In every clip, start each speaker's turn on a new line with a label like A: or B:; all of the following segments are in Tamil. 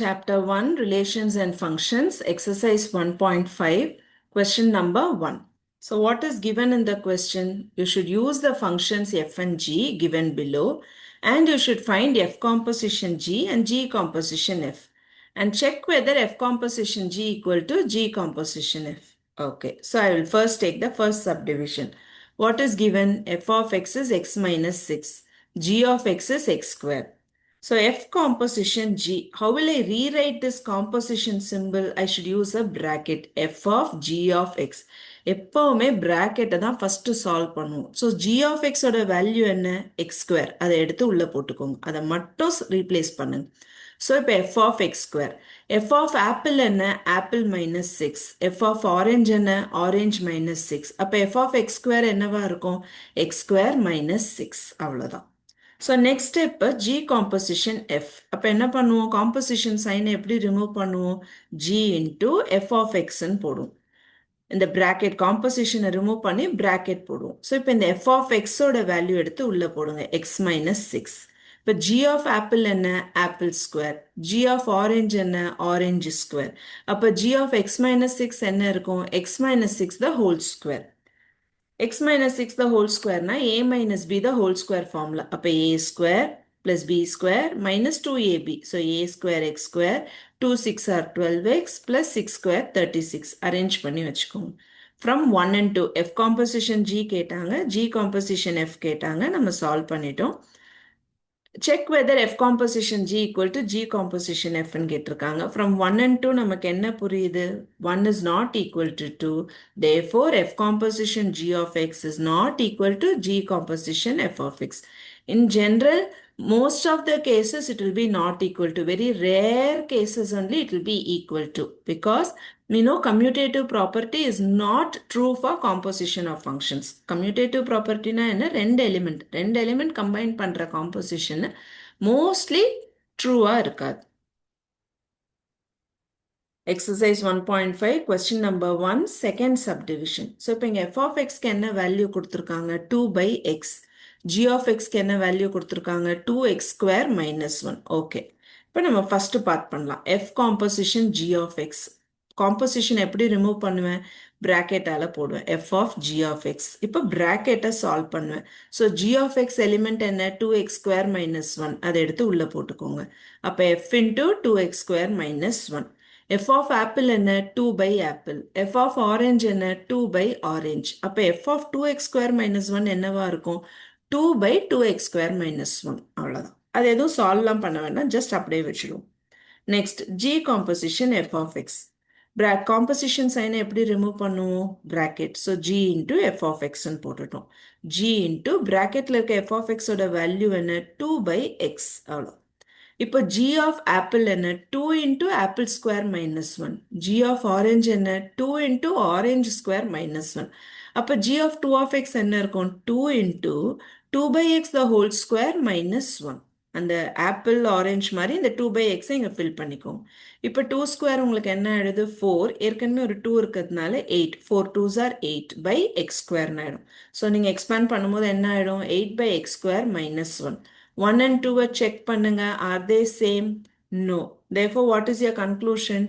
A: Chapter 1 Relations and Functions, Exercise 1.5, question number 1. So, what is given in the question? You should use the functions f and g given below, and you should find f composition g and g composition f, and check whether f composition g equal to g composition f. Okay, so I will first take the first subdivision. What is given? F of x is x minus 6, g of x is x square. So F composition G, how will I rewrite this composition symbol? I should use a bracket. F of G of X. எப்பவுமே bracket தான் first solve பண்ணுவோம். So G of X ஓட value என்ன? X square. அதை எடுத்து உள்ள போட்டுக்கோங்க. அதை மட்டும் replace பண்ணுங்க. So இப்போ F of X square. F of apple என்ன? Apple minus 6. F of orange என்ன? Orange minus 6. அப்போ F of X square என்னவா இருக்கும்? X square minus 6. அவ்வளோதான். So next step G composition F. அப்ப என்ன பண்ணுவோம்? Composition sign எப்படி remove பண்ணுவோம்? G into F of X ன்னு போடுவோம். இந்த bracket composition remove பண்ணி bracket போடுவோம். So இப்போ இந்த F of X ஓட value எடுத்து உள்ள போடுங்க. X minus 6. இப்போ G of apple என்ன? Apple square. G of orange என்ன? Orange square. அப்ப G of X minus 6 என்ன இருக்கும்? X minus 6 the whole square. X minus 6 the whole square na a minus b the whole square formula. அப்ப a square plus b square minus 2ab. So a square x square 2 6 are 12x plus 6 square 36. Arrange பண்ணி வச்சுக்கோங்க. From 1 and 2 f composition g கேட்டாங்க, g composition f கேட்டாங்க, நம்ம solve பண்ணிட்டோம். Check whether f composition g equal to g composition f ன்னு கேட்டிருக்காங்க. From 1 and 2 நமக்கு என்ன புரியுது? 1 is not equal to 2. Therefore, f composition g of x is not equal to g composition f of x. In general, most of the cases it will be not equal to. Very rare cases only it will be equal to. Because commutative property is not true for composition of functions. Commutative property na enna? ரெண்டு element combine பண்ற composition mostly true இருக்காது. Exercise 1.5, question number 1, second subdivision. So, இப்போ இங்க f of x க்கு என்ன value கொடுத்திருக்காங்க? 2 by x. g of x க்கு என்ன value கொடுத்திருக்காங்க? 2x square minus 1. Okay. இப்போ நம்ம first part பண்ணலாம். f composition g of x. Composition எப்படி remove பண்ணுவேன்? Bracket ஆல போடுவேன். f of g of x. இப்போ bracket solve பண்ணுவேன். So, g of x element என்ன? 2x square minus 1. அதை எடுத்து உள்ள போட்டுக்கோங்க. அப்போ f into 2x square minus 1. f of apple என்ன? 2 by apple. f of orange என்ன? 2 by orange. அப்ப f of 2x square minus 1 என்னவா இருக்கும்? 2 by 2x square minus 1. அவ்வளவுதான். அது எதுவும் சால்வ்லாம் பண்ண வேண்டாம். ஜஸ்ட் அப்படியே வச்சிடுவோம். Next g composition f of x. composition sign எப்படி ரிமூவ் பண்ணுவோம்? bracket. So g into f of x ன்னு போட்டுட்டோம். g into bracketல இருக்க f of x ஓட வேல்யூ என்ன? 2 by x. அவ்வளோ. இப்போ g of apple என்ன? 2 into apple square minus 1. g of orange என்ன? 2 into orange square minus 1. அப்போ g of 2 of x என்ன இருக்கும்? 2 into 2 by x the whole square minus 1. அந்த apple orange மாதிரி இந்த 2 by x இங்க fill பண்ணிக்கோங்க. இப்போ 2 square உங்களுக்கு என்ன ஆயிடுது? 4. ஏற்கனவே ஒரு 2 இருக்கிறதுனால 8. 4 2s are 8 by x square ஆயிடும். ஸோ நீங்க expand பண்ணும்போது என்ன ஆயிடும்? 8 by x square minus 1. 1 and 2 check பண்ணுங்க. Are they same? No. Therefore, what is your conclusion?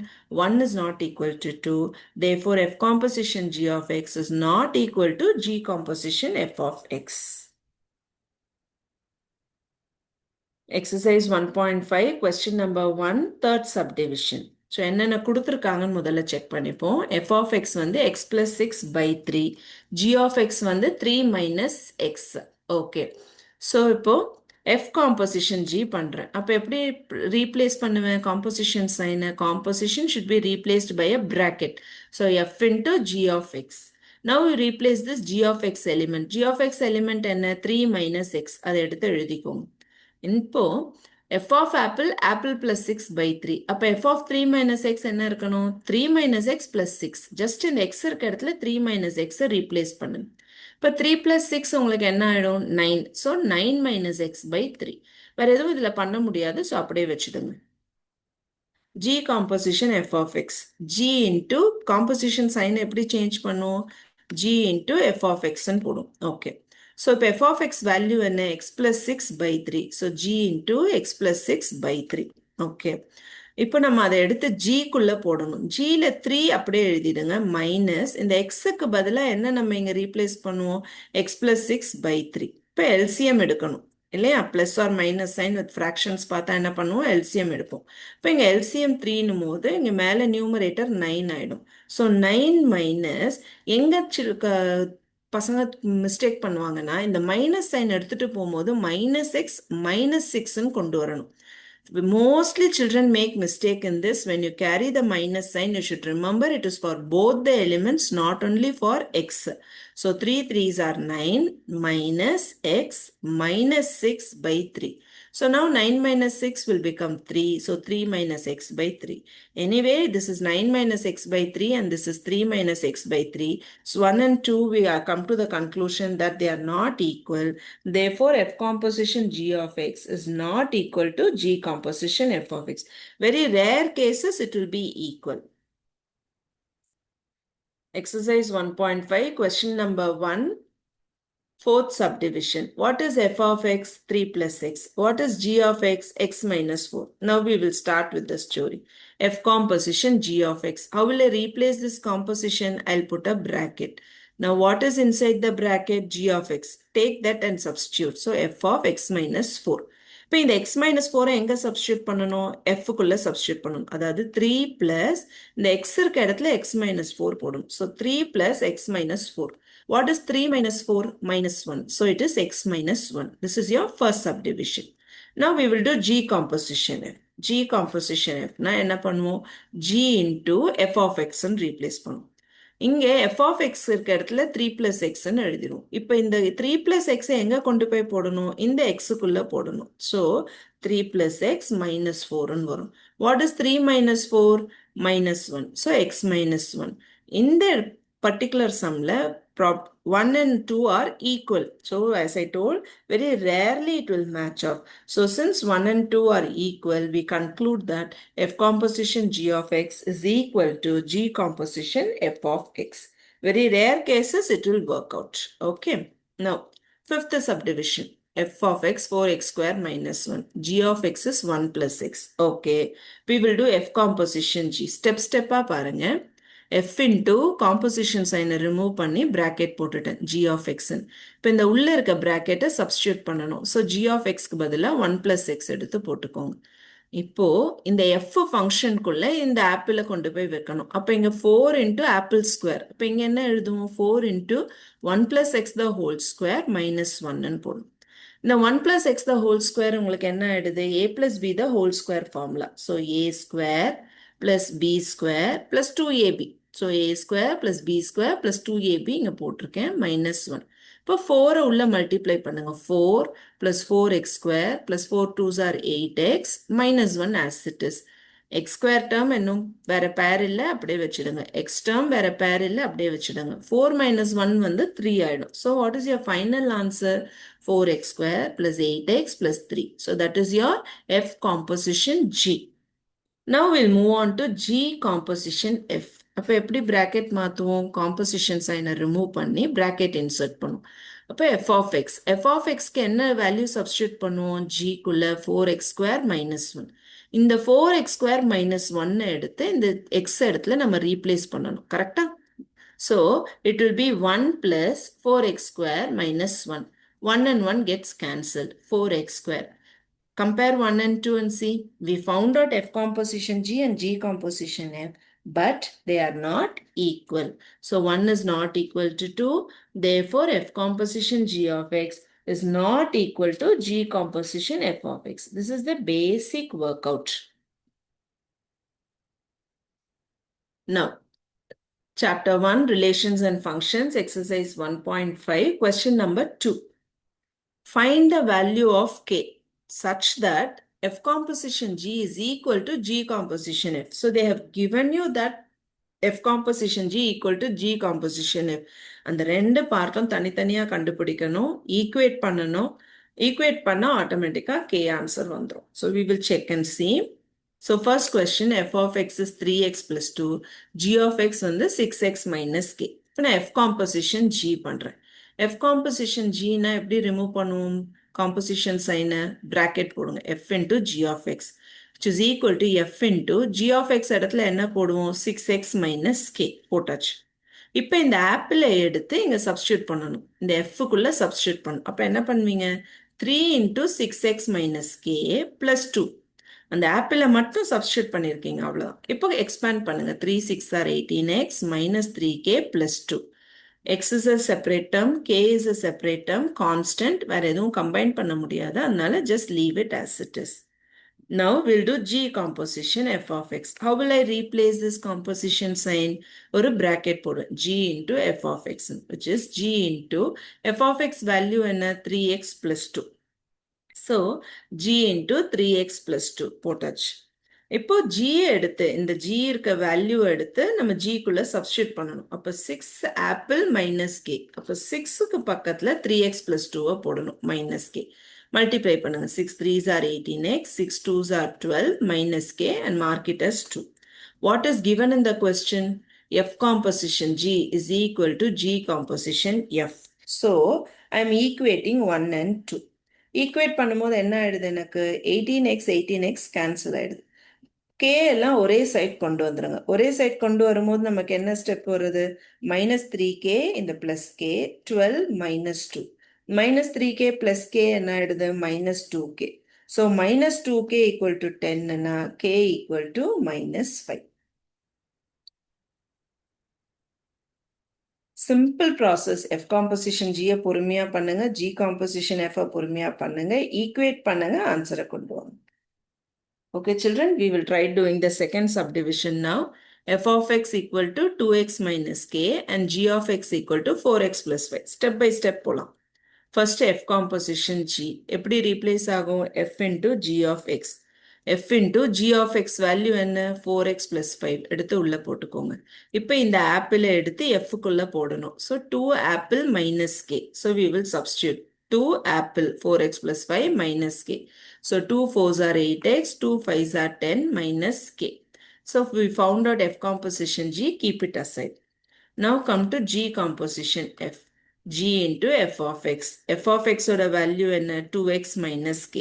A: 1 is not equal to 2. Therefore, f composition g of x is not equal to g composition f of x. Exercise 1.5, question number 1, third subdivision. So, என்னென்ன கொடுத்திருக்காங்கன்னு முதல்ல check பண்ணிப்போம். f of x வந்து x plus 6 by 3. g of x வந்து 3 minus x. Okay. So, இப்போ f composition g பண்றேன். அப்ப எப்படி replace பண்ணுவேன்? Composition sign. Composition should be replaced by a bracket. So, f into g of x. Now, you replace this g of x element. g of x element என்ன? 3 minus x. அதை எடுத்து எழுதிக்கோங்க. இப்போ f of apple, apple plus 6 by 3. அப்ப f of 3 minus x என்ன இருக்கணும்? 3 minus x plus 6. Just in x இருக்க இடத்துல 3 minus x replace பண்ணுங்க. இப்போ 3 plus 6 உங்களுக்கு என்ன ஆயிடும்? 9. So 9 minus x by 3. வேற எதுவும் இதுல பண்ண முடியாது. So அப்படியே வச்சிடுங்க. g composition f of x. g into composition sign எப்படி change பண்ணும்? g into f of x ன்னு போடும். Okay. So இப்போ f of x value என்ன? x plus 6 by 3. So g into x plus 6 by 3. Okay. இப்போ நம்ம அதை எடுத்து ஜிக்குள்ள போடணும். ஜியில் 3 அப்படியே எழுதிடுங்க. மைனஸ் இந்த எக்ஸுக்கு பதிலாக என்ன நம்ம இங்கே ரீப்ளேஸ் பண்ணுவோம்? X plus 6/3. இப்போ எல்சிஎம் எடுக்கணும் இல்லையா? Plus or minus sign with fractions பார்த்தா என்ன பண்ணுவோம்? எல்சிஎம் எடுப்போம். இப்போ இங்கே எல்சிஎம் 3னும் போது இங்கே மேலே நியூமரேட்டர் 9 ஆகிடும். ஸோ 9 மைனஸ் எங்கே பசங்க மிஸ்டேக் பண்ணுவாங்கன்னா இந்த மைனஸ் சைன் எடுத்துகிட்டு போகும்போது -x -6ன்னு கொண்டு வரணும். Mostly children make mistake in this. When you carry the minus sign, you should remember it is for both the elements, not only for x. So 3 3s are 9 minus x minus 6/3. So now 9 minus 6 will become 3. So 3 minus x/3. Anyway, this is 9 minus x/3 and this is 3 minus x/3. So 1 and 2, we are come to the conclusion that they are not equal. Therefore, F composition G of x is not equal to G composition F of x. Very rare cases, it will be equal. Exercise 1.5, question number 1. Fourth subdivision. What is f of x? 3 plus x. What is g of x? X minus 4. Now we will start with the story. F composition g of x. How will I replace this composition? I'll put a bracket. Now what is inside the bracket? G of x. Take that and substitute. So f of x minus 4. இப்போ இந்த x minus 4 எங்க substitute பண்ணணும்? f குள்ள substitute பண்ணணும். அதாவது 3 plus இந்த x இருக்க இடத்துல x minus 4 போடும். So 3 plus x minus 4. What is 3 minus 4? Minus 1. So it is x minus 1. This is your first subdivision. Now we will do G composition F. G composition F. Na enna பண்ணுவோம்? G into f of x ன்னு replace பண்ணுவோம். இங்கே f of x இருக்க இடத்துல 3 plus x ன்னு எழுதிரும். இப்போ இந்த 3 plus x எங்க கொண்டு போய் போடணும்? இந்த x குள்ள போடணும். So 3 plus x minus 4 ன்னு வரும். What is 3 minus 4? Minus 1. So x minus 1. இந்த particular sumல 1 and 2 are equal. So as I told, very rarely it will match up. So since 1 and 2 are equal, we conclude that F composition G of x is equal to G composition F of x. Very rare cases it will work out. Okay. Now, fifth subdivision. F of x 4x square minus 1. G of x is 1 plus x. Okay. We will do F composition G. Step பாருங்க. f into composition sign remove பண்ணி bracket போட்டுட்டேன் g of x. இப்போ இந்த உள்ள இருக்க bracket substitute பண்ணணும். So g of x க்கு பதிலா 1 plus x எடுத்து போட்டுக்கோங்க. இப்போ இந்த f function குள்ள இந்த ஆப்பிளை கொண்டு போய் வைக்கணும். அப்போ இங்க 4 into apple square. இப்போ இங்க என்ன எழுதுவோம்? 4 into 1 plus x the whole square minus 1 ன்னு போடும். இந்த 1 plus x the whole square உங்களுக்கு என்ன ஆயிடுது? a plus b the whole square formula. So a square plus b square plus 2ab. So a square plus b square plus 2ab இங்க போட்டிருக்கேன் minus 1. இப்போ 4 உள்ள multiply பண்ணுங்க. 4 plus 4x square plus 4 2s are 8x minus 1 as it is. x square term இன்னும் வேற பேர் இல்லை, அப்படியே வச்சிடுங்க. x term வேற பேர் இல்லை, அப்படியே வச்சிடுங்க. 4 minus 1 வந்து 3 ஆயிடும். So what is your final answer? 4x square plus 8x plus 3. So that is your F composition G. Now we'll move on to G composition F. அப்போ எப்படி bracket மாற்றுவோம்? composition sign remove பண்ணி bracket insert பண்ணுவோம். அப்போ f of x. f of xக்கு என்ன value substitute பண்ணுவோம்? G குள்ள 4x square minus 1. இந்த 4x square minus 1 எடுத்து இந்த x இடத்துல நம்ம replace பண்ணணும். கரெக்டா? So it will be 1 plus 4x square minus 1. 1 and 1 gets cancelled. 4x square. Compare 1 and 2 and see. We found out F composition G and G composition F, but they are not equal. So 1 is not equal to 2. Therefore, F composition G of x is not equal to G composition F of x. This is the basic workout. Now, Chapter 1, Relations and Functions, Exercise 1.5, question number 2. Find the value of k such that F composition G is equal to G composition F. So they have given you that F composition G equal to G composition F. அந்த ரெண்டு பார்ட்டும் தனித்தனியா கண்டுபிடிக்கணும், ஈக்குவேட் பண்ணணும். ஈக்குவேட் பண்ணா ஆட்டோமேட்டிக்கா K ஆன்சர் வந்துடும். So we will check and see. So first question, f of x is 3x plus 2. G of x வந்து 6x minus k. இப்போ நான் F composition G பண்றேன். F composition G na எப்படி ரிமூவ் பண்ணுவோம்? composition sign bracket போடுங்க. F into G of x. which is equal to f into g of x இடத்துல என்ன போடுவோம் 6x minus k போட்டாச்சு. இப்போ இந்த ஆப்பிளை எடுத்து இங்க சப்ஸ்டியூட் பண்ணணும். இந்த எஃப்க்குள்ள சப்ஸ்டியூட் பண்ணணும். அப்போ என்ன பண்ணுவீங்க 3 into 6x minus k plus 2. அந்த ஆப்பிளை மட்டும் சப்ஸ்டியூட் பண்ணியிருக்கீங்க அவ்வளோதான். இப்போ எக்ஸ்பேண்ட் பண்ணுங்க 3 6 are 18x minus 3k plus 2. x is a separate term, k is a separate term, constant, வேற எதுவும் கம்பைன் பண்ண முடியாது. அதனால just leave it as it is. Now we'll do g composition f of x. How will I replace this composition sign? ஒரு bracket போடு g into f of x, which is g into f of x value என்ன 3x plus 2. So g into 3x plus 2 போட்டாச்சு. இப்போ g எடுத்து இந்த g இருக்க வேல்யூ எடுத்து நம்ம g குள்ள சப்ஸ்டியூட் பண்ணணும். அப்போ 6 ஆப்பிள் மைனஸ் k. அப்போ 6க்கு பக்கத்துல 3x plus 2 போடணும் மைனஸ் k. மல்டிப்ளை பண்ணுங்க 6 3s are 18x, 6 2s are 12 minus k and mark it as 2. What is given in the question? F composition g is equal to g composition f. So I am equating 1 and 2. Equate பண்ணும்போது என்ன ஆயிடுது எனக்கு 18x கேன்சல் ஆயிடுது. k எல்லாம் ஒரே சைட் கொண்டு வந்துருங்க. ஒரே சைட் கொண்டு வரும்போது நமக்கு என்ன ஸ்டெப் வருது minus 3k இந்த plus k 12 minus 2. minus 3k plus k என்ன ஆயிடுது minus 2k. So minus 2k equal to 10 னா k equal to minus 5. Simple process. F composition ஜியை பொறுமையா பண்ணுங்க, ஜி காம்போசிஷன் எஃப் பொறுமையா பண்ணுங்க, ஈக்குவேட் பண்ணுங்க, ஆன்சரை கொண்டு வாங்க. Okay children, we will try doing the second subdivision now. F of x equal to 2x minus k and g of x equal to 4x plus 5. Step by step போலாம். First f composition g. எப்படி replace ஆகும்? f into g of x. f into g of x value என்ன 4x plus 5 எடுத்து உள்ள போட்டுக்கோங்க. இப்போ இந்த ஆப்பிளை எடுத்து f குள்ள போடணும். So 2 apple minus k. So we will substitute 2 apple 4x plus 5 minus k. So 2 4s are 8x, 2 5s are 10 minus k. So we found out f composition g, keep it aside. Now come to g composition f. g into f of x. f of x ஓட வேல்யூ என்ன 2x minus k.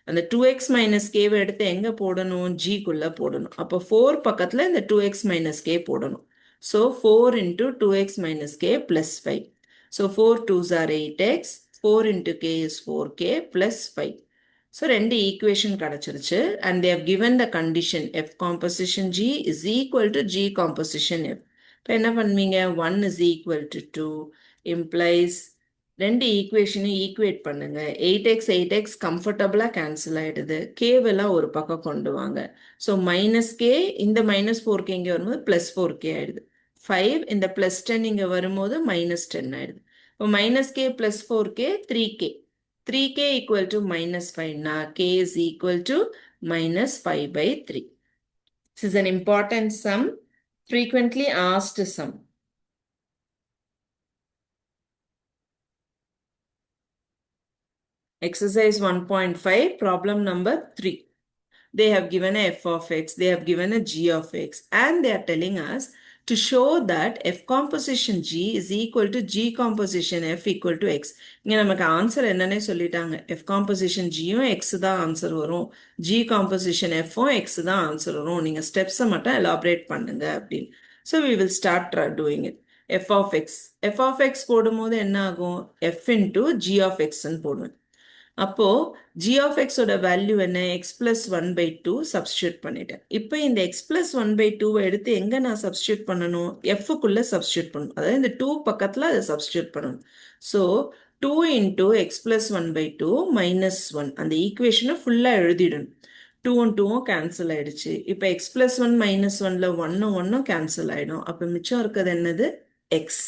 A: அந்த 2x minus k எடுத்து எங்க போடணும் g குள்ள போடணும். அப்போ 4 பக்கத்துல இந்த 2x minus k போடணும். So 4 into 2x minus k plus 5. So 4 2s are 8x, 4 into k is 4k plus 5. So ரெண்டு equation கிடைச்சிருச்சு and they have given the condition f composition g is equal to g composition f. இப்போ என்ன பண்ணுவீங்க 1 is equal to 2 implies ரெண்டு ஈக்குவேஷனை ஈக்குவேட் பண்ணுங்க 8x கம்ஃபர்டபுளாக கேன்சல் ஆயிடுது கேவெல்லாம் ஒரு பக்கம் கொண்டு வாங்க ஸோ மைனஸ் கே இந்த மைனஸ் 4k இங்கே வரும்போது ப்ளஸ் 4k ஆயிடுது 5 இந்த ப்ளஸ் 10 இங்கே வரும்போது மைனஸ் 10 ஆயிடுது இப்போ minus K plus 4k 3k equal to minus 5 na k is equal to minus 5 by 3. This is an important sum, frequently asked sum. Exercise 1.5, problem number 3. They have given a f of x, they have given a g of x, and they are telling us to show that f composition g is equal to g composition f equal to x. இங்க நமக்கு ஆன்சர் என்னன்னே சொல்லிட்டாங்க f composition gயும் x தான் ஆன்சர் வரும் g composition fம் x தான் ஆன்சர் வரும் நீங்க ஸ்டெப்ஸை மட்டும் எலாபரேட் பண்ணுங்க அப்படின்னு so we will start doing it. f of x போடும்போது என்ன ஆகும் f into g of x ன்னு போடுவேன் அப்போ g of x ஓட வேல்யூ என்ன x plus 1 by 2 சப்ஸ்டியூட் பண்ணிட்டேன் இப்போ இந்த x plus 1 by 2 எடுத்து எங்க நான் சப்ஸ்டியூட் பண்ணணும் f குள்ள சப்ஸ்டியூட் பண்ணணும் அதாவது இந்த 2 பக்கத்துல அதை சப்ஸ்டியூட் பண்ணணும் so 2 into x plus 1 by 2 minus 1 அந்த ஈக்குவேஷனை ஃபுல்லா எழுதிடணும் 2 2 கேன்சல் ஆயிடுச்சு இப்போ x plus 1 minus 1ல 1 1 கேன்சல் ஆயிடும் அப்போ மிச்சம் இருக்கிறது என்னது x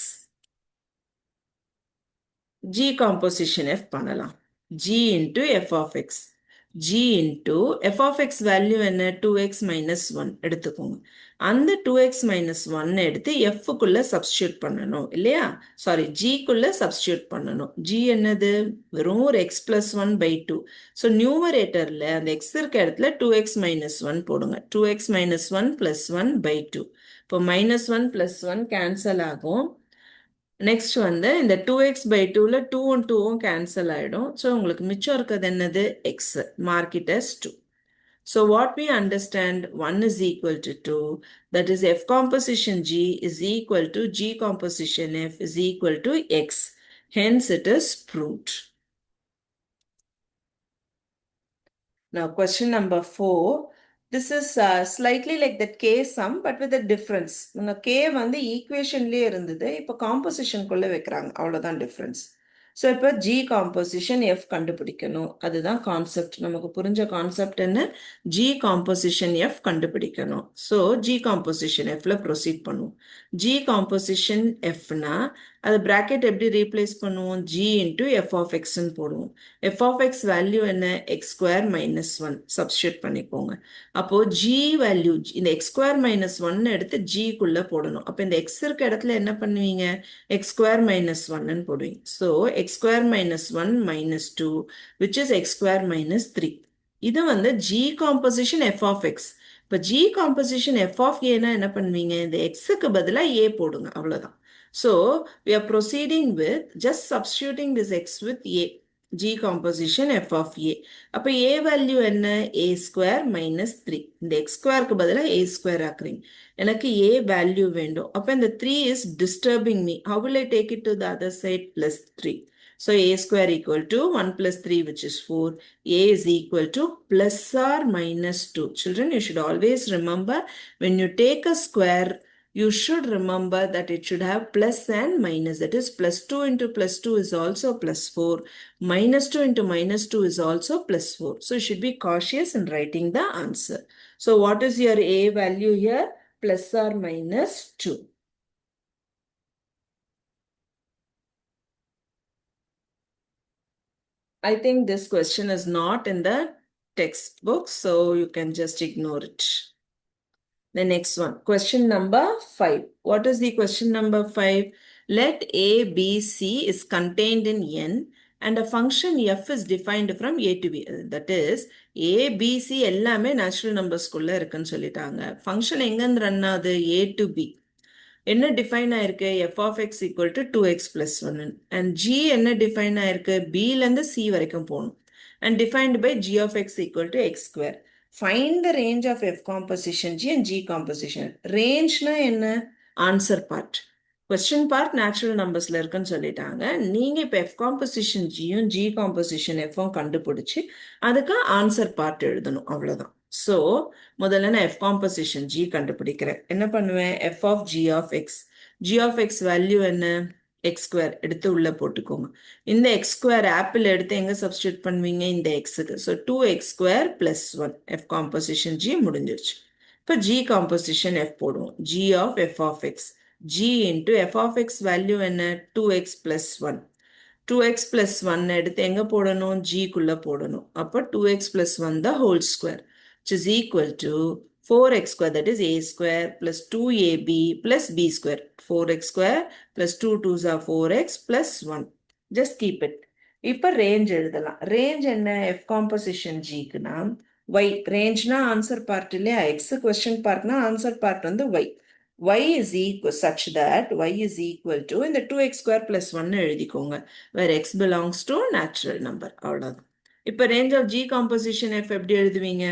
A: g composition f பண்ணலாம் g into f of x. g into f of x value என்ன 2x minus 1 எடுத்துக்கோங்க அந்த 2x minus 1 எடுத்து f குள்ள சப்ஸ்டியூட் பண்ணணும் இல்லையா சாரி g குள்ள சப்ஸ்டியூட் பண்ணணும் g என்னது வெறும் ஒரு x plus 1 by 2 ஸோ நியூமரேட்டர்ல அந்த x இருக்க இடத்துல 2x minus 1 போடுங்க 2x minus 1 plus 1 by 2 இப்போ minus 1 plus 1 கேன்சல் ஆகும் நெக்ஸ்ட் வந்து இந்த 2x by 2ல 2 2 கேன்சல் ஆயிடும் ஸோ உங்களுக்கு மிச்சம் இருக்கிறது என்னது x mark it as 2 So what we understand, 1 is equal to 2. That is F composition G is equal to G composition F is equal to X. Hence it is proved. Now question number 4. This is slightly like that K sum but with a difference. K வந்து ஈக்குவேஷன்லயே இருந்தது, இப்போ காம்போசிஷனுக்குள்ள வைக்கிறாங்க, அவ்வளோதான் டிஃப்ரென்ஸ். ஸோ இப்போ ஜி காம்போசிஷன் எஃப் கண்டுபிடிக்கணும், அதுதான் கான்செப்ட். நமக்கு புரிஞ்ச கான்செப்ட் என்ன? ஜி காம்போசிஷன் எஃப் கண்டுபிடிக்கணும். ஸோ ஜி காம்போசிஷன் எஃப்ல ப்ரொசீட் பண்ணுவோம். ஜி காம்போசிஷன் எஃப்னா அது பிராக்கெட் எப்படி ரீப்ளேஸ் பண்ணுவோம்? ஜி இன்டூ எஃப் ஆஃப் எக்ஸ்ன்னு போடுவோம். எஃப் ஆஃப் எக்ஸ் வேல்யூ என்ன? X square minus one substitute பண்ணிக்கோங்க. அப்போ ஜி வேல்யூ இந்த எக்ஸ் ஸ்கொயர் மைனஸ் ஒன் எடுத்து ஜிக்குள்ள போடணும். அப்போ இந்த எக்ஸ் இருக்க இடத்துல என்ன பண்ணுவீங்க? எக்ஸ் ஸ்கொயர் மைனஸ் ஒன்னு போடுவீங்க. So x square minus one minus two which is x square minus three. இது வந்து g composition f of x. இப்போ ஜி காம்போசிஷன் எஃப் ஆஃப் ஏனா என்ன பண்ணுவீங்க? இந்த எக்ஸுக்கு பதிலாக ஏ போடுங்க, அவ்வளோதான். So we are proceeding with just substituting this x with a. G composition f of a. அப்போ a value என்ன? a square minus 3. இந்த x squareக்கு பதிலா a square ஆக்குறீங்க. எனக்கு a value வேண்டும். அப்போ இந்த 3 is disturbing me. How will I take it to the other side? Plus 3. So a square equal to 1 plus 3 which is 4. A is equal to plus or minus 2. Children, you should always remember when you take a square, you should remember that it should have plus and minus. That is plus 2 into plus 2 is also plus 4. Minus 2 into minus 2 is also plus 4. So you should be cautious in writing the answer. So what is your A value here? Plus or minus 2. I think this question is not in the textbook, so you can just ignore it. The next one, question number 5. What is the question number 5? Let A, B, C is contained in N and a function F is defined from A to B. That is, A, B, C எல்லாமே natural numbers குள்ள இருக்குன்னு சொல்லிட்டாங்க. Function எங்கேருந்து ரன் ஆகுது? A to B. என்ன டிஃபைன் ஆயிருக்கு? f of x equal to 2x plus 1. And g என்ன டிஃபைன் ஆயிருக்கு? Bலேருந்து C வரைக்கும் போகணும். And defined by g of x equal to x square. Find the range of f composition G and G composition. Rangeனா என்ன? Answer part. Question part natural numbersல இருக்குன்னு சொல்லிட்டாங்க. நீங்க இப்போ f composition Gயும் G composition Fம் கண்டுபிடிச்சு அதுக்கு ஆன்சர் பார்ட் எழுதணும், அவ்வளோதான். ஸோ முதல்ல நான் f composition G கண்டுபிடிக்கிறேன். என்ன பண்ணுவேன்? f of G of x. G of x value என்ன? எக்ஸ் ஸ்கொயர் எடுத்து உள்ள போட்டுக்கோங்க. இந்த எக்ஸ் ஸ்கொயர் ஆப்பிள் எடுத்து எங்க சப்ஸ்டியூட் பண்ணுவீங்க? இந்த எக்ஸுக்கு. So 2x square plus 1. f composition G முடிஞ்சிருச்சு. இப்போ G composition F போடுவோம். G of f of x. G into f of x value என்ன? 2x plus 1. 2x plus 1 எடுத்து எங்க போடணும்? G குள்ள போடணும். அப்போ 2x plus 1 the whole square, which is equal to 4x square, that is a square plus 2ab plus b square. 4x square plus 2 2s are 4x plus 1. Just keep it. இப்போ range எழுதலாம். range என்ன? f composition Gக்குனா y. rangeனா ஆன்சர் பார்ட் இல்லையா? x question partனா ஆன்சர் பார்ட் வந்து y. y is equal such that y is equal to இந்த 2x square plus 1 எழுதிக்கோங்க, where x belongs to natural number. அவ்வளோதான். இப்போ range of G composition F எப்படி எழுதுவீங்க?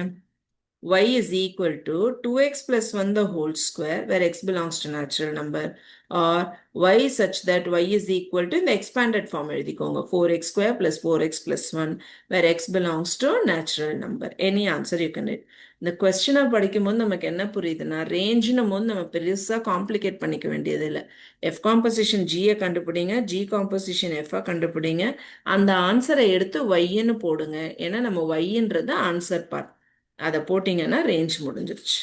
A: y is equal to 2x plus 1 the whole square, where x belongs to natural number, or y such that y is equal to the expanded form எழுதிக்கோங்க, 4x square plus 4x plus 1, where x belongs to natural number. Any answer you can read. இந்த கொஸ்டினை படிக்கும் போது நமக்கு என்ன புரியுதுன்னா, ரேஞ்சுன்னும் போது நம்ம பெருசாக காம்ப்ளிகேட் பண்ணிக்க வேண்டியது இல்லை. எஃப் காம்போசிஷன் ஜியை கண்டுபிடிங்க, ஜி காம்போசிஷன் எஃப்ஐ கண்டுபிடிங்க, அந்த ஆன்சரை எடுத்து ஒய்ன்னு போடுங்க. ஏன்னா நம்ம ஒய்ன்றது ஆன்சர் பார்ட். அதை போட்டிங்கன்னா ரேஞ்ச் முடிஞ்சிருச்சு.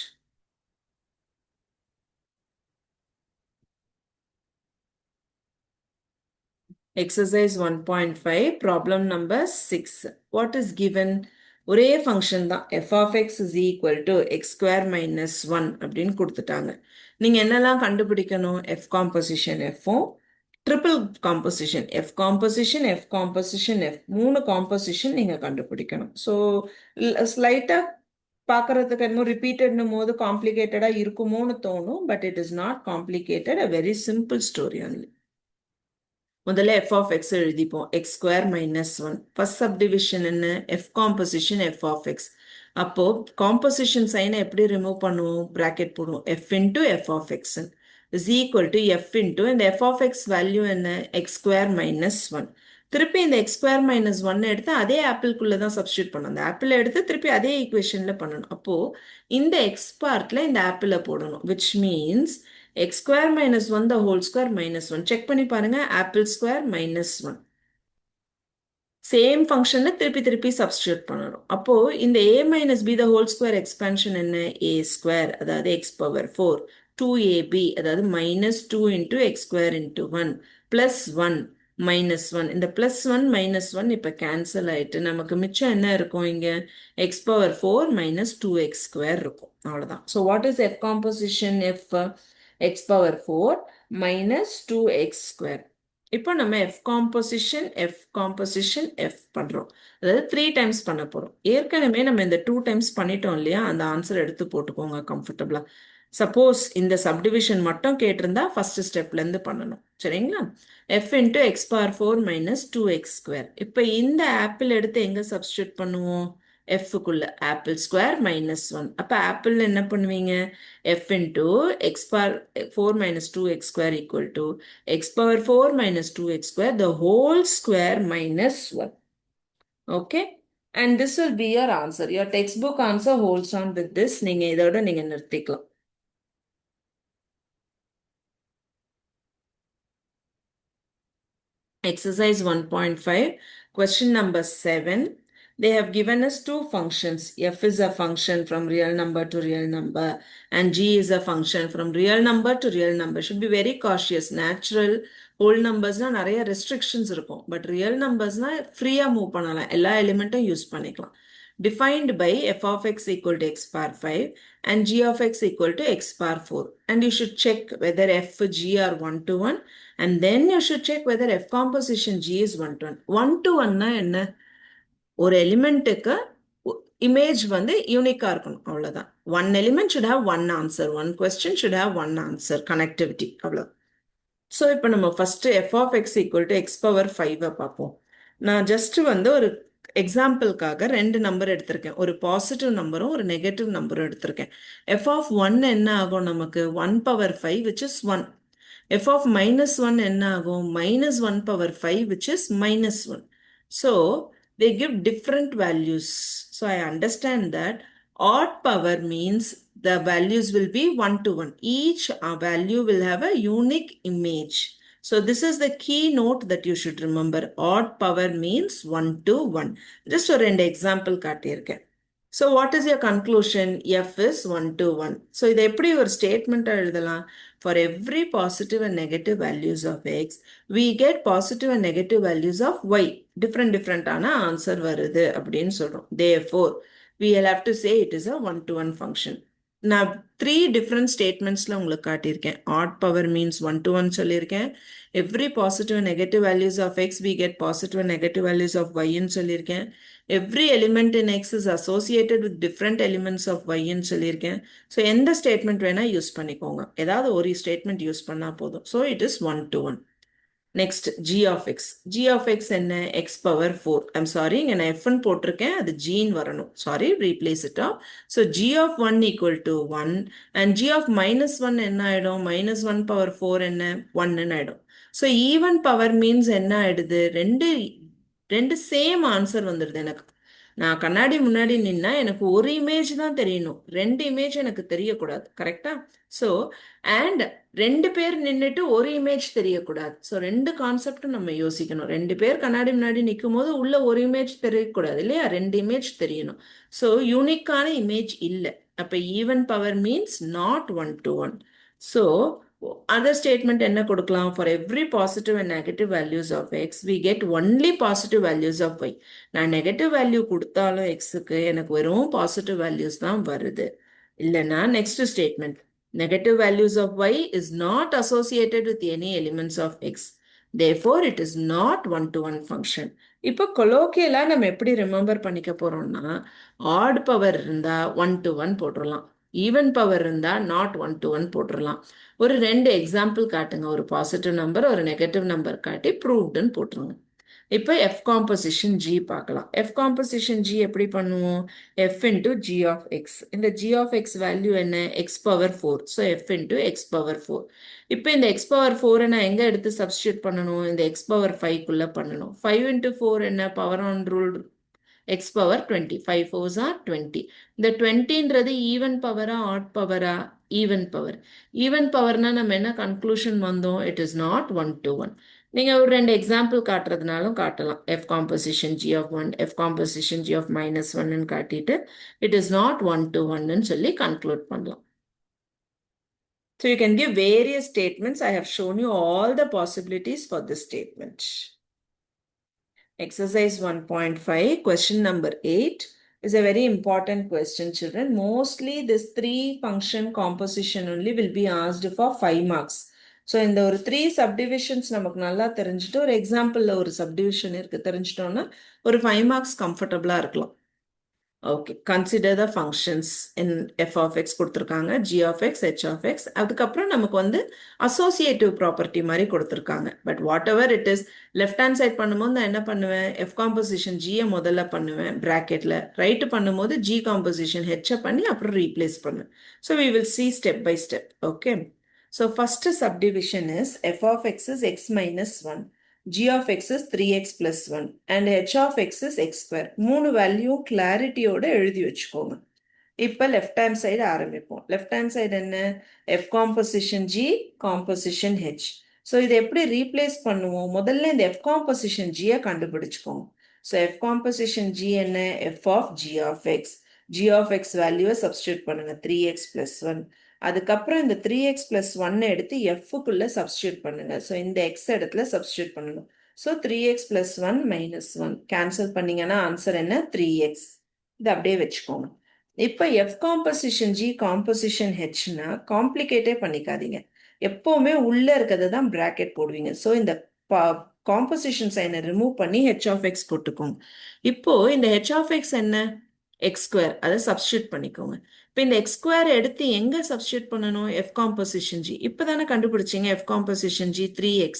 A: Exercise 1.5, problem number 6. What is given? ஒரே ஃபங்க்ஷன் தான், f of x is equal to x square minus 1 அப்படின்னு கொடுத்துட்டாங்க. நீங்கள் என்னெல்லாம் கண்டுபிடிக்கணும்? f composition Fம், triple composition f composition f composition f, 3 composition நீங்கள் கண்டுபிடிக்கணும். ஸோ ஸ்லைட்டாக பார்க்கறதுக்கு என்னமோ ரிப்பீட்டட்னும் போது காம்ப்ளிகேட்டடாக இருக்குமோன்னு தோணும், but it is not complicated, a very simple story only. முதல்ல f of x எழுதிப்போம், x square minus 1. First subdivision என்ன? f composition f of x. அப்போ காம்போசிஷன் சைனை எப்படி ரிமூவ் பண்ணுவோம்? பிராக்கெட் போடுவோம். f into f of x is equal to f into இந்த f of x வேல்யூ என்ன? x square minus 1. திருப்பி இந்த x square minus 1 எடுத்து அதே ஆப்பிள்குள்ள தான் சப்ஸ்டியூட் பண்ணணும். அந்த ஆப்பிள் எடுத்து திருப்பி அதே ஈக்குவேஷன்ல பண்ணணும். அப்போ இந்த x பார்ட்ல இந்த ஆப்பிளை போடணும். which means x square minus 1 the whole square minus 1. Check பண்ணி பாருங்க. Apple square minus 1. சேம் ஃபங்க்ஷன்ல திருப்பி திருப்பி சப்ஸ்டியூட் பண்ணணும். அப்போ இந்த a minus b the whole square expansion என்ன? a ஸ்கொயர், அதாவது x பவர் 4, 2ab, அதாவது minus 2 into x square into 1 plus 1 minus 1. இந்த பிளஸ் 1 மைனஸ் 1 இப்போ கேன்சல் ஆயிட்டு நமக்கு மிச்சம் என்ன இருக்கும்? இங்க X power 4 minus 2x square இருக்கும். அவ்வளோதான். So what is F composition? F X power 4 minus 2x square. இப்போ நம்ம எஃப் காம்போசிஷன் எஃப் பண்ணுறோம். அதாவது 3 டைம்ஸ் பண்ண போகிறோம். ஏற்கனவே நம்ம இந்த 2 டைம்ஸ் பண்ணிட்டோம் இல்லையா? அந்த ஆன்சர் எடுத்து போட்டுக்கோங்க கம்ஃபர்டபுளாக. சப்போஸ் இந்த சப்டிவிஷன் மட்டும் கேட்டிருந்தா ஃபர்ஸ்ட் ஸ்டெப்லேருந்து பண்ணணும். சரிங்களா? F into X power 4 minus 2x square. இப்போ இந்த ஆப்பிள் எடுத்து எங்கே சப்ஸ்டியூட் பண்ணுவோம்? எஃப்க்குள்ள ஆப்பிள் ஸ்கொயர் மைனஸ் 1. அப்போ ஆப்பிள் என்ன பண்ணுவீங்க? F into X power 4 minus 2x square equal to x power 4 minus 2x square the whole square minus 1. Okay, and this will be your answer. Your textbook answer holds on with this. நீங்க இதோட நீங்க நிறுத்திக்கலாம். Exercise 1.5, question number 7. They have given us two functions. F is a function from real number to real number and G is a function from real number to real number. Should be very cautious. Natural whole numbers na நிறைய restrictions இருக்கும். But real numbers na free move பண்ணலாம். எல்லா எலிமெண்ட்டும் யூஸ் பண்ணிக்கலாம். Defined by f of x equal to x power 5 and g of x equal to x power 4. And you should check whether f, g are 1 to 1. And then you should check whether f composition g is 1 to 1. 1 to 1 na என்ன? ஒரு எலிமெண்ட்டுக்கு இமேஜ் வந்து யூனிக்கா இருக்கணும். அவ்வளவுதான். One element should have one answer. One question should have one answer. Connectivity அவ்வளோ. ஸோ இப்போ நம்ம first f of x equal to x power 5 பார்ப்போம். நான் ஜஸ்ட் வந்து ஒரு எக்ஸாம்பிளுக்காக 2 நம்பர் எடுத்திருக்கேன். ஒரு பாசிட்டிவ் நம்பரும் ஒரு நெகட்டிவ் நம்பரும் எடுத்திருக்கேன். எஃப் ஆஃப் 1 என்ன ஆகும் நமக்கு? 1 power 5 which is 1. f of minus 1 என்ன ஆகும்? minus 1 power 5 which is minus 1. So they give different values. So I understand that odd power means the values will be 1 to 1. Each value will have a unique image. So this is the key note that you should remember. Odd power means 1 to 1. Just ஒரு 2 example காட்டியிருக்கேன். So what is your conclusion? F is 1 to 1. So இதை எப்படி ஒரு ஸ்டேட்மெண்ட் எழுதலாம்? For every positive and negative values of x, we get positive and negative values of y. Different ஆன ஆன்சர் வருது அப்படின்னு சொல்றோம். Therefore, we will have to say it is a 1 to 1 function. நான் 3 different statementsல உங்களுக்கு காட்டியிருக்கேன். Odd power means 1 to 1 சொல்லியிருக்கேன். Every positive and negative values of x, we get positive and negative values of y ன்னு சொல்லியிருக்கேன். Every element in x is associated with different elements of y ன்னு சொல்லியிருக்கேன். ஸோ எந்த ஸ்டேட்மெண்ட் வேணா யூஸ் பண்ணிக்கோங்க. ஏதாவது ஒரு ஸ்டேட்மெண்ட் யூஸ் பண்ணா போதும். So it is 1 to 1. Next g of x. g of x என்ன? x power 4. ஐம் சாரி, இங்கே நான் f போட்டிருக்கேன், அது gன்னு வரணும். Sorry, replace it of. So g of 1 equal to 1 and g of minus 1 என்ன ஆயிடும்? minus 1 power 4 என்ன? 1 ஆயிடும். ஸோ ஈவன் பவர் மீன்ஸ் என்ன ஆயிடுது? ரெண்டு சேம் ஆன்சர் வந்துடுது எனக்கு. நான் கண்ணாடி முன்னாடி நின்னா எனக்கு ஒரு இமேஜ் தான் தெரியணும், 2 இமேஜ் எனக்கு தெரியக்கூடாது. கரெக்டா? ஸோ அண்ட் 2 பேர் நின்றுட்டு ஒரு இமேஜ் தெரியக்கூடாது. ஸோ 2 கான்செப்டும் நம்ம யோசிக்கணும். 2 பேர் கண்ணாடி முன்னாடி நிற்கும் போது உள்ள ஒரு இமேஜ் தெரியக்கூடாது இல்லையா? 2 இமேஜ் தெரியணும். ஸோ யூனிக்கான இமேஜ் இல்லை. அப்போ even power means not 1 to 1. So other statement என்ன கொடுக்கலாம்? For every positive and negative values of x, we get only positive values of y. நான் நெகட்டிவ் வேல்யூ கொடுத்தாலும் எக்ஸுக்கு எனக்கு வெறும் பாசிட்டிவ் வேல்யூஸ் தான் வருது. இல்லைன்னா next statement, negative values of y is not associated with any elements of x. Therefore, it is not 1 to 1 function. இப்போ கொலோக்கியலா நம்ம எப்படி ரிமெம்பர் பண்ணிக்க போறோம்னா, ஆட் பவர் இருந்தா 1 to 1 போட்டுடலாம். ஈவன் பவர் இருந்தா நாட் 1 to 1 போட்டுடலாம். ஒரு 2 எக்ஸாம்பிள் காட்டுங்க. ஒரு பாசிட்டிவ் நம்பர் ஒரு நெகட்டிவ் நம்பர் காட்டி ப்ரூவ்டுன்னு போட்டுருங்க. இப்போ F composition G பார்க்கலாம். F composition G எப்படி பண்ணுவோம்? F into G of X. இந்த G of X வேல்யூ என்ன? X power 4. So F into X power 4. இப்போ இந்த X power 4 நான் எங்க எடுத்து substitute பண்ணணும்? இந்த X power 5 குள்ள பண்ணணும். 5 into 4 என்ன? Power on rule x power 20. 5 4s are 20. இந்த 20ன்றது even power odd power even power. Even powerனா நம்ம என்ன conclusion வந்தோம்? It is not 1 to 1. நீங்க ஒரு ரெண்டு எக்ஸாம்பிள் காட்டுறதுனாலும் காட்டலாம். F composition G of 1, F composition G of minus 1 ன்னு காட்டிட்டு it is not 1 to 1 ன்னு சொல்லி conclude பண்ணலாம். So you can give various statements. I have shown you all the possibilities for this statement. Exercise 1.5, question number 8 is a very important question, children. Mostly this three function composition only will be asked for 5 marks. So இந்த ஒரு 3 subdivisions நமக்கு நல்லா தெரிஞ்சுட்டு ஒரு எக்ஸாம்பிள்ல ஒரு subdivision இருக்கு தெரிஞ்சிட்டோம்னா ஒரு 5 marks comfortableா இருக்கலாம். Okay, consider the functions in f of x கொடுத்திருக்காங்க, g of x, h of x. அதுக்கப்புறம் நமக்கு வந்து associative property மாதிரி கொடுத்திருக்காங்க. But whatever it is, left hand side பண்ணும்போது நான் என்ன பண்ணுவேன்? F composition g முதல்ல பண்ணுவேன் bracketல. Right பண்ணும்போது g composition h பண்ணி அப்புறம் replace பண்ணுவேன். So we will see step by step. Okay. So first subdivision is f of x is x minus 1. G of x is 3x plus 1 and h of x is x square. மூணு வேல்யூ கிளாரிட்டியோட எழுதி வச்சுக்கோங்க. இப்போ லெஃப்ட் ஹேண்ட் சைடு ஆரம்பிப்போம். லெஃப்ட் ஹேண்ட் சைடு என்ன? f composition G, composition H. So இதை எப்படி ரீப்ளேஸ் பண்ணுவோம்? முதல்ல இந்த f composition G கண்டுபிடிச்சுக்கோங்க. ஸோ f composition G என்ன? f of G of x. G of x வேல்யூவை சப்ஸ்டியூட் பண்ணுங்க. 3x plus 1. அதுக்கப்புறம் இந்த 3x plus 1 எடுத்து fக்குள்ள சப்ஸ்டியூட் பண்ணுங்க. ஸோ இந்த x இடத்துல சப்ஸ்டியூட் பண்ணணும். So 3x plus 1 minus 1 cancel பண்ணீங்கன்னா ஆன்சர் என்ன? 3x. இது அப்படியே வச்சுக்கோங்க. இப்போ f composition G, composition Hனா காம்ப்ளிகேட்டே பண்ணிக்காதீங்க. எப்பவுமே உள்ள இருக்கிறது தான் பிராக்கெட் போடுவீங்க. ஸோ இந்த காம்போசிஷன் சைனை ரிமூவ் பண்ணி h of x போட்டுக்கோங்க. இப்போ இந்த h of x என்ன? x square. அதை சப்ஸ்டியூட் பண்ணிக்கோங்க. இப்போ இந்த x square எடுத்து எங்க சப்ஸ்டியூட் பண்ணணும்? f composition G. இப்போ தானே கண்டுபிடிச்சிங்க f composition G 3x.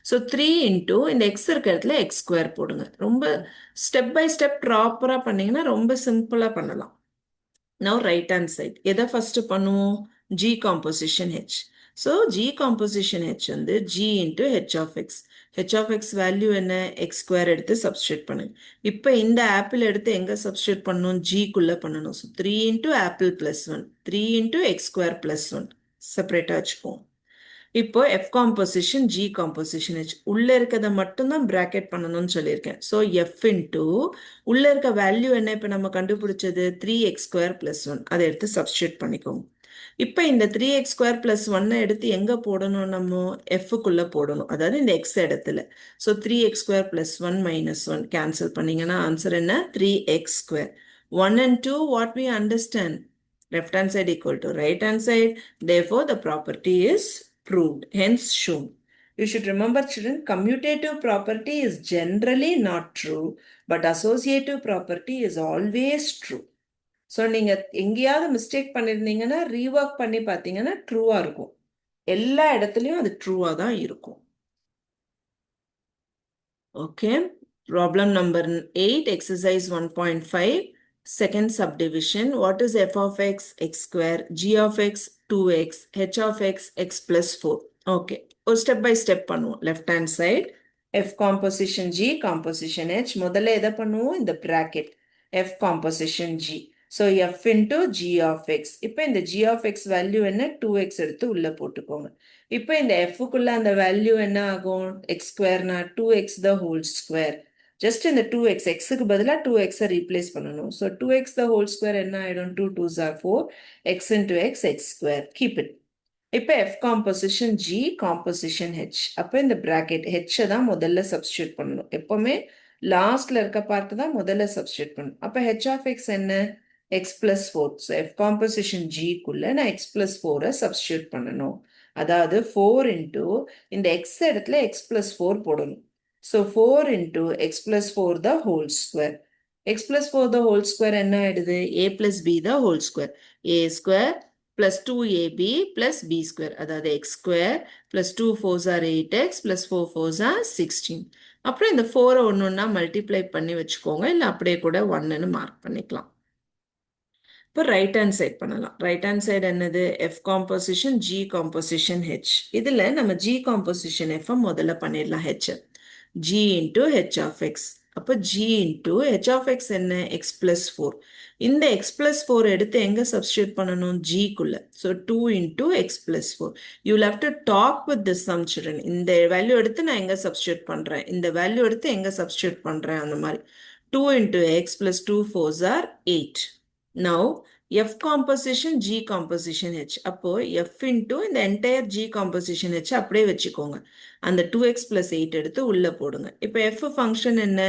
A: So 3 into இந்த x இருக்கிற இடத்துல x square போடுங்க. ரொம்ப ஸ்டெப் பை ஸ்டெப் ப்ராப்பரா பண்ணீங்கன்னா ரொம்ப சிம்பிளா பண்ணலாம். Now right hand side. எதை first பண்ணுவோம்? G composition H. So G composition H வந்து G into H of x. H of x value என்ன? x square எடுத்து substitute பண்ணுங்க. இப்போ இந்த ஆப்பிள் எடுத்து எங்க substitute பண்ணணும்? G குள்ள பண்ணணும். So 3 into apple plus 1. 3 into x square plus 1. செப்பரேட்டா வச்சுப்போம். இப்போ f composition G composition H உள்ள இருக்கத மட்டும்தான் bracket பண்ணணும்னு சொல்லியிருக்கேன். So f into உள்ள இருக்க வேல்யூ என்ன? இப்போ நம்ம கண்டுபிடிச்சது 3x square plus 1. அதை எடுத்து substitute பண்ணிக்கோங்க. இப்போ இந்த 3x square plus 1 எடுத்து எங்க போடணும்? நம்ம fக்குள்ள போடணும். அதாவது இந்த x இடத்துல. So 3x square plus 1 minus 1 cancel பண்ணீங்கன்னா ஆன்சர் என்ன? 3x square. 1 and 2 what we understand? Left hand side equal to right hand side. Therefore the property is proved, hence shown. You should remember, children, commutative property is generally not true, but associative property is always true. So நீங்க எங்கேயாவது மிஸ்டேக் பண்ணிருந்தீங்கன்னா ரீவொர்க் பண்ணி பார்த்தீங்கன்னா ட்ரூவா இருக்கும். எல்லா இடத்துலயும் அது ட்ரூவா தான் இருக்கும். Okay, problem number 8, exercise 1.5, second subdivision. What is f of x? X square. G of x 2x. H of x x plus 4. Okay, ஒரு ஸ்டெப் பை ஸ்டெப் பண்ணுவோம். Left hand side f composition G, composition H. முதல்ல எதை பண்ணுவோம்? இந்த bracket f composition G. So f into G of x. இப்போ இந்த G of x வேல்யூ என்ன? 2x எடுத்து உள்ள போட்டுக்கோங்க. இப்போ இந்த fக்குள்ள அந்த வேல்யூ என்ன ஆகும்? x ஸ்கொயர்னா 2x the whole square. Just இந்த 2x, xக்கு பதிலா 2x ரீப்ளேஸ் பண்ணணும். So 2x the whole square என்ன ஆயிடும்? 2 2s are 4. x into x, x square. Keep it. இப்போ f composition G, composition H. அப்போ இந்த bracket h தான் முதல்ல சப்ஸ்டியூட் பண்ணணும். எப்பவுமே லாஸ்ட்ல இருக்க பார்ட் தான் முதல்ல சப்ஸ்டியூட் பண்ணணும். அப்போ h of x என்ன? x plus 4. So f composition G குள்ள நான் x plus 4 சப்ஸ்டியூட் பண்ணணும். அதாவது 4 into இந்த x இடத்துல x plus 4 போடணும். So 4 into x plus 4 the whole square. x plus 4 the whole square என்ன ஆயிடுது? a plus b the whole square. a square plus 2ab plus b square. அதாவது x square plus 2 4s are 8x plus 4 4s are 16. அப்புறம் இந்த 4 ஒன்னொன்னா மல்டிப்ளை பண்ணி வச்சுக்கோங்க. இல்லை அப்படியே கூட 1ன்னு மார்க் பண்ணிக்கலாம். இப்போ ரைட் ஹேண்ட் சைட் பண்ணலாம். ரைட் ஹேண்ட் சைடு என்னது? F composition G composition H. இதில் நம்ம ஜி காம்போசிஷன் எஃப் முதல்ல பண்ணிடலாம். H G into H of X. அப்போ G into H of X என்ன? X plus 4. இந்த எக்ஸ் பிளஸ் 4 எடுத்து எங்கே சப்ஸ்டியூட் பண்ணணும்? ஜிக்குள்ள. So 2 into X plus 4. You will have to talk with this some children. இந்த வேல்யூ எடுத்து நான் எங்கே சப்ஸ்டியூட் பண்ணுறேன், இந்த வேல்யூ எடுத்து எங்கே சப்ஸ்டியூட் பண்ணுறேன், அந்த மாதிரி. 2 into X plus 2 4s are 8. Now, F composition G composition H. அப்போ F into இந்த entire G composition H அப்படியே வச்சுக்கோங்க. அந்த 2x plus 8 எடுத்து உள்ள போடுங்க. இப்போ F function என்ன?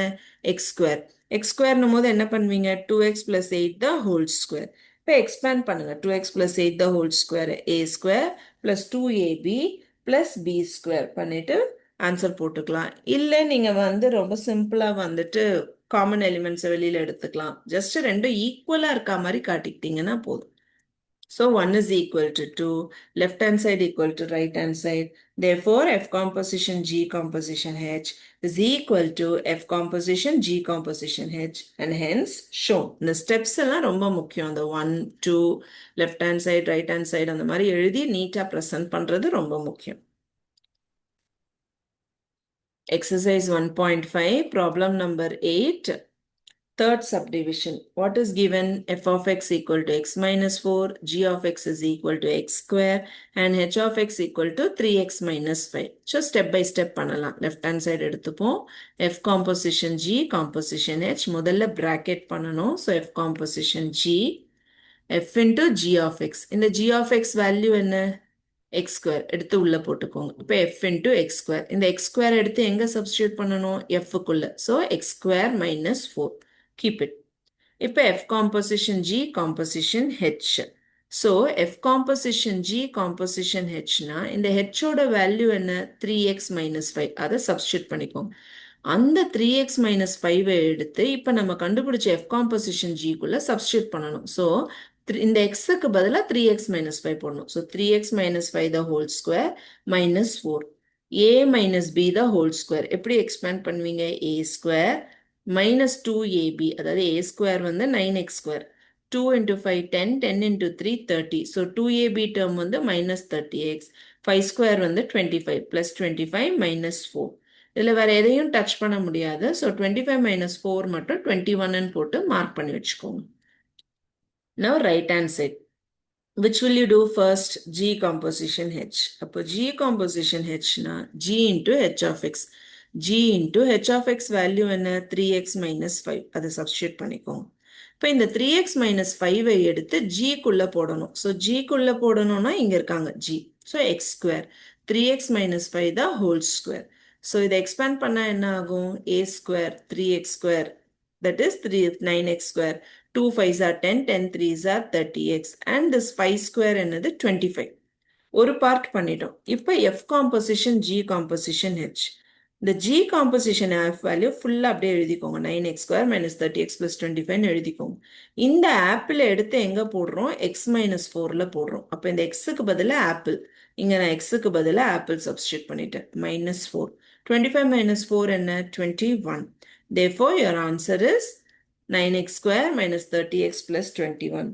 A: x square. x square போது என்ன பண்ணுவீங்க? 2x plus 8 the whole square. இப்போ expand பண்ணுங்க. 2x plus 8 the whole square. a square plus 2ab plus b square பண்ணிட்டு ஆன்சர் போட்டுக்கலாம். இல்லை நீங்கள் வந்து ரொம்ப சிம்பிளாக வந்துட்டு காமன் எலிமெண்ட்ஸை வெளியில் எடுத்துக்கலாம். ஜஸ்ட் ரெண்டும் ஈக்குவலாக இருக்க மாதிரி காட்டிக்கிட்டீங்கன்னா போதும். So 1 is equal to 2, left hand side equal to right hand side. Therefore, F composition G composition H is equal to F composition G composition H and hence shown. இந்த ஸ்டெப்ஸ் எல்லாம் ரொம்ப முக்கியம். அந்த 1, 2, left hand side, right hand side அந்த மாதிரி எழுதி நீட்டாக ப்ரெசென்ட் பண்ணுறது ரொம்ப முக்கியம். Exercise 1.5, problem number 8, third subdivision. What is given? F of x equal to x minus 4, g of x is equal to x square, and h of x equal to 3x minus 5. So, step by step பண்ணலாம். Left hand side எடுத்துப்போம். F composition G, composition H. முதல்ல bracket பண்ணணும். So, F composition G, F into G of x. இந்த G of x value என்ன? x square எடுத்து உள்ள போட்டுக்கோங்க. இப்போ f into x square. இந்த x square எடுத்து எங்க substitute பண்ணணும்? f குள்ள. So, x square minus 4. Keep it. இப்போ f composition G, composition H. So, f composition G, composition H னா, இந்த h ஓட வேல்யூ என்ன? 3x minus 5. அதை substitute பண்ணிக்கோங்க. அந்த 3x minus 5 எடுத்து இப்போ நம்ம கண்டுபிடிச்ச f composition G குள்ள substitute பண்ணணும். So, இந்த xக்கு பதிலா 3x minus 5 போடணும். So, 3x minus 5 the whole square minus 4. a minus b the whole square. எப்படி expand பண்ணுவீங்க? a square minus 2ab. அதாவது a square வந்து 9x square. 2 into 5, 10. 10 into 3, 30. So, 2ab term வந்து minus 30x. 5 square வந்து 25 plus 25 minus 4. இதில் வேற எதையும் டச் பண்ண முடியாது. So, 25 minus 4 மட்டும் 21ன்னு போட்டு மார்க் பண்ணி வச்சுக்கோங்க. Now, right hand side. Which will you do first? G composition H. அப்போ G composition H na G into H of x. G into H of x value என்ன? 3x minus 5. அதை substitute பண்ணிக்கோங்க. இப்போ இந்த 3x minus 5 எடுத்து G குள்ள போடணும். So, G குள்ள போடணும்னா இங்க இருக்காங்க G. So, x square. 3x minus 5 the whole square. So, இதை expand பண்ணா என்ன ஆகும்? a square, 3x square. That is 9x square. 2 5s are 10, 10 3s are 30x. And this 5 square என்னது? 25. ஒரு பார்ட் பண்ணிட்டோம். இப்போ F composition G composition H. இந்த G composition F value ஃபுல்லா அப்படியே எழுதிக்கோங்க. 9x square minus 30x plus 25 எழுதிக்கோங்க. இந்த ஆப்பிள் எடுத்து எங்க போடுறோம்? x minus 4ல போடுறோம். அப்போ இந்த xக்கு பதிலா ஆப்பிள். இங்க நான் xக்கு பதிலா ஆப்பிள் substitute பண்ணிட்டேன். minus 4. 25 minus 4 என்ன? 21. Therefore, your answer is 9x square minus 30x plus 21.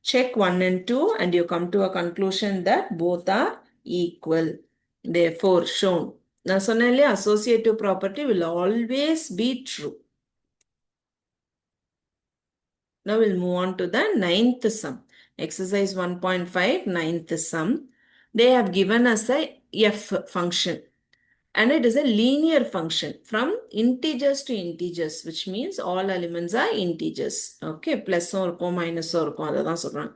A: Check 1 and 2 and you come to a conclusion that both are equal. Therefore, shown. Now, சொன்னேன் associative property will always be true. Now, we'll move on to the 9th sum. Exercise 1.5, 9th sum. They have given us a f function. And it is a linear function from integers to integers, which means all elements are integers. Okay, plus or minus or adhaan solran.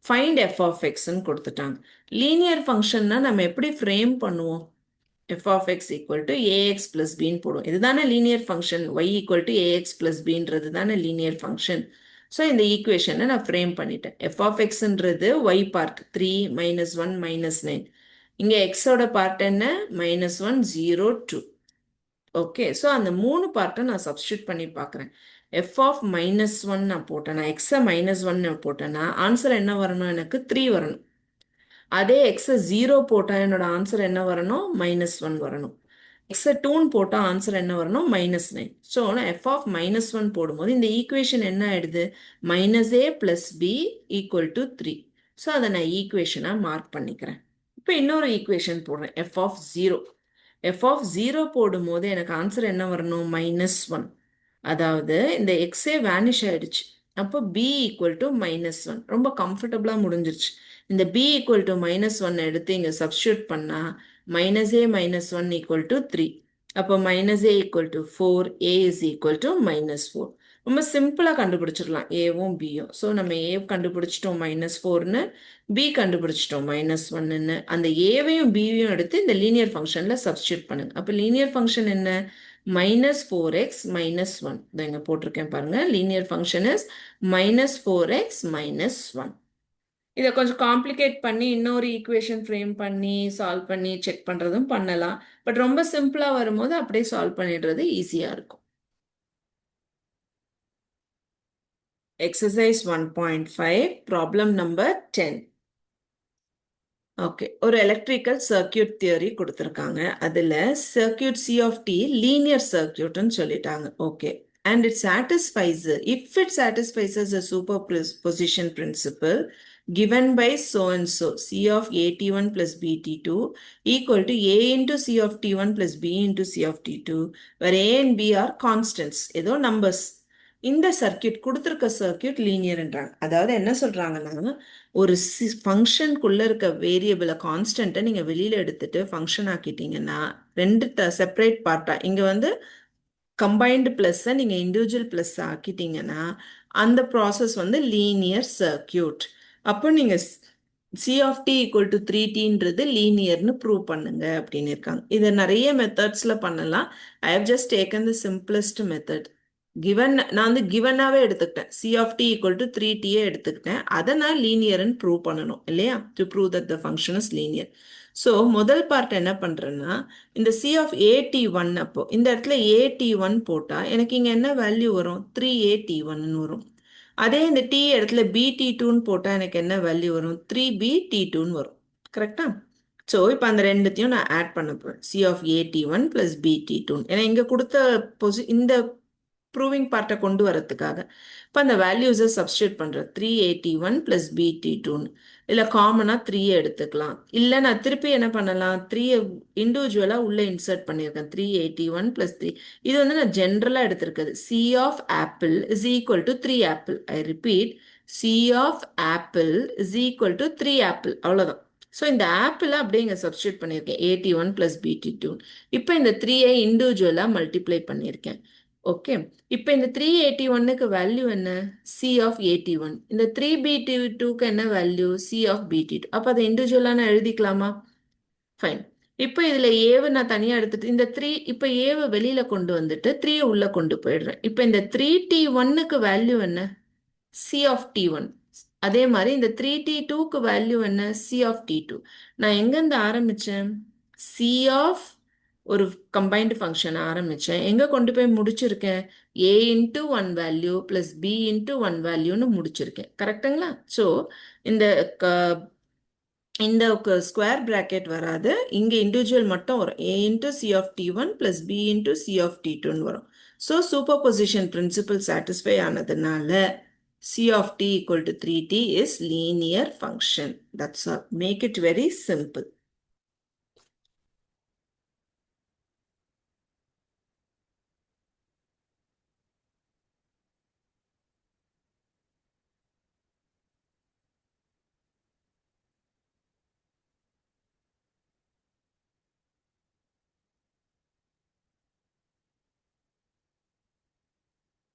A: Find f of x ன்னு கொடுத்துட்டாங்க. Linear function na நம்ம எப்படி frame பண்ணுவோம்? f of x equal to ax plus b ன்னு போடுவோம். இதுதானே linear function. y equal to ax plus b ன்றது தானே linear function. So, இந்த equation நான் frame பண்ணிட்டேன். f of x ன்றது y part 3 minus 1 minus 9. இங்க x ஓட part என்ன? minus 1, 0, 2. Okay, so அந்த மூணு பார்ட்டை நான் substitute பண்ணி பார்க்குறேன். f of minus 1 நான் போட்டேன்னா, x minus 1 நான் போட்டேன்னா, ஆன்சர் என்ன வரணும்? எனக்கு 3 வரணும். அதே எக்ஸை 0 போட்டால் என்னோட ஆன்சர் என்ன வரணும்? -1 வரணும். எக்ஸை 2ன்னு போட்டால் ஆன்சர் என்ன வரணும்? -9. ஸோ நான் எஃப் ஆஃப் -1 போடும்போது இந்த ஈக்குவேஷன் என்ன ஆயிடுது? -a + b = 3. ஸோ அதை நான் ஈக்குவேஷனாக மார்க் பண்ணிக்கிறேன். இப்போ இன்னொரு ஈக்குவேஷன் போடுறேன், எஃப் ஆஃப் 0. எஃப் ஆஃப் 0 போடும்போது எனக்கு ஆன்சர் என்ன வரணும்? -1. அதாவது இந்த எக்ஸே வேனிஷ் ஆயிடுச்சு. அப்போ b = -1. ரொம்ப கம்ஃபர்டபுளாக முடிஞ்சிருச்சு. இந்த b = -1 எடுத்து இங்கே சப்ஸ்டியூட் பண்ணால் -a - 1 = 3. அப்போ -a = 4, a = -4. ரொம்ப சிம்பிளாக கண்டுபிடிச்சிடலாம் ஏவும் பியும். ஸோ நம்ம ஏ கண்டுபிடிச்சிட்டோம் -4ன்னு, பி கண்டுபிடிச்சிட்டோம் -1ன்னு. அந்த ஏவையும் பியையும் எடுத்து இந்த லீனியர் ஃபங்க்ஷனில் சப்ஸ்டியூட் பண்ணுங்க. அப்போ லீனியர் ஃபங்க்ஷன் என்ன? -4x - 1. இதை இங்கே போட்டிருக்கேன் பாருங்க. Linear function is -4x - 1. இதை கொஞ்சம் காம்ப்ளிகேட் பண்ணி இன்னொரு ஈக்குவேஷன் ஃப்ரேம் பண்ணி சால்வ் பண்ணி செக் பண்ணுறதும் பண்ணலாம். பட் ரொம்ப சிம்பிளாக வரும்போது அப்படியே சால்வ் பண்ணிடுறது ஈஸியாக இருக்கும். Exercise 1.5, problem number 10. ஓகே, ஒரு எலக்ட்ரிக்கல் சர்க்கியூட் தியரி கொடுத்துருக்காங்க. அதில் circuit C of T linear சர்க்கியூட்னு சொல்லிட்டாங்க. Okay, and it satisfies, if it satisfies a superposition principle given by so and so, c of at1 plus bt2 equal to a into c of t1 plus b into c of t2, where a and b are constants, ஏதோ numbers. இந்த சர்க்கியூட் கொடுத்துருக்க சர்க்கியூட் லீனியர்ன்றாங்க. அதாவது என்ன சொல்றாங்கன்னா, ஒரு ஃபங்க்ஷனுக்குள்ள இருக்க வேரியபிளை கான்ஸ்டன்ட்டை நீங்கள் வெளியில் எடுத்துட்டு ஃபங்க்ஷன் ஆக்கிட்டீங்கன்னா, ரெண்டு செப்பரேட் பார்ட்டாக இங்கே வந்து கம்பைன்டு ப்ளஸ்ஸை நீங்கள் இண்டிவிஜுவல் ப்ளஸ் ஆக்கிட்டீங்கன்னா அந்த ப்ராசஸ் வந்து லீனியர் சர்க்கியூட். அப்போ நீங்கள் C of T equal to 3tன்றது லீனியர்னு ப்ரூவ் பண்ணுங்க அப்படின்னு இருக்காங்க. இதை நிறைய மெத்தட்ஸில் பண்ணலாம். I have just taken the simplest method. நான் வந்து கிவனாகவே எடுத்துக்கிட்டேன். C of T equal to 3tயே எடுத்துக்கிட்டேன். அதை நான் லீனியர்னு ப்ரூவ் பண்ணணும் இல்லையா? To prove that the function is linear. So முதல் பார்ட் என்ன பண்ணுறேன்னா, இந்த சி ஆஃப் ஏடி1 அப்போ இந்த இடத்துல ஏடி1 போட்டால் எனக்கு இங்கே என்ன வேல்யூ வரும்? 3a_t1 வரும். அதே இந்த டி இடத்துல bt2ன்னு போட்டால் எனக்கு என்ன வேல்யூ வரும்? 3b_t2 வரும். கரெக்டா? ஸோ இப்போ அந்த ரெண்டுத்தையும் நான் ஆட் பண்ண போகிறேன். சி ஆஃப் ஏடி1 ப்ளஸ் bt2. ஏன்னா இங்கே கொடுத்த இந்த ப்ரூவிங் பார்ட்டை கொண்டு வரதுக்காக இப்போ அந்த வேல்யூஸை சப்ஸ்டியூட் பண்ணுறேன். 381 ப்ளஸ் bt2ன்னு. இல்லை காமனாக 3 எடுத்துக்கலாம். இல்லை நான் திருப்பி என்ன பண்ணலாம்? 3 இண்டிவிஜுவலாக உள்ளே இன்சர்ட் பண்ணியிருக்கேன். 381 ப்ளஸ் 3. இது வந்து நான் ஜென்ரலாக எடுத்திருக்கிறது. C of apple is equal to 3 apple. I repeat, C of apple is equal to 3 apple. அவ்வளோதான். ஸோ இந்த ஆப்பிளை அப்படியே இங்கே சப்ஸ்டியூட் பண்ணியிருக்கேன். 81 ப்ளஸ் bt2. இப்போ இந்த 3ஐ இண்டிவிஜுவலாக மல்டிப்ளை பண்ணியிருக்கேன். ஓகே, இப்போ இந்த 381க்கு வேல்யூ என்ன? C of 81. இந்த 3bt2க்கு என்ன வேல்யூ? C of bt2. அப்போ அதை இண்டிவிஜுவலாக நான் எழுதிக்கலாமா? ஃபைன். இப்போ இதில் ஏவை நான் தனியாக எடுத்துட்டு இந்த 3 இப்போ ஏவை வெளியில் கொண்டு வந்துட்டு 3 உள்ளே கொண்டு போயிடுறேன். இப்போ இந்த 3t1க்கு வேல்யூ என்ன? C of t1. அதே மாதிரி இந்த 3t2க்கு வேல்யூ என்ன? C of t2. நான் எங்கேருந்து ஆரம்பித்தேன்? சி ஆஃப் ஒரு கம்பைன்டு ஃபங்க்ஷன் ஆரம்பித்தேன். எங்கே கொண்டு போய் முடிச்சிருக்கேன்? A into 1 value plus B into 1 வேல்யூன்னு முடிச்சிருக்கேன். கரெக்டுங்களா? ஸோ இந்த ஸ்கொயர் ப்ராக்கெட் வராது. இங்கே இண்டிவிஜுவல் மட்டும் வரும். ஏ இன்ட்டு சி ஆஃப் டி1 plus B into C of டி2ன்னு வரும். So super position principle satisfy ஆனதுனால C of t equal to 3t is linear function. That's all. Make it very simple.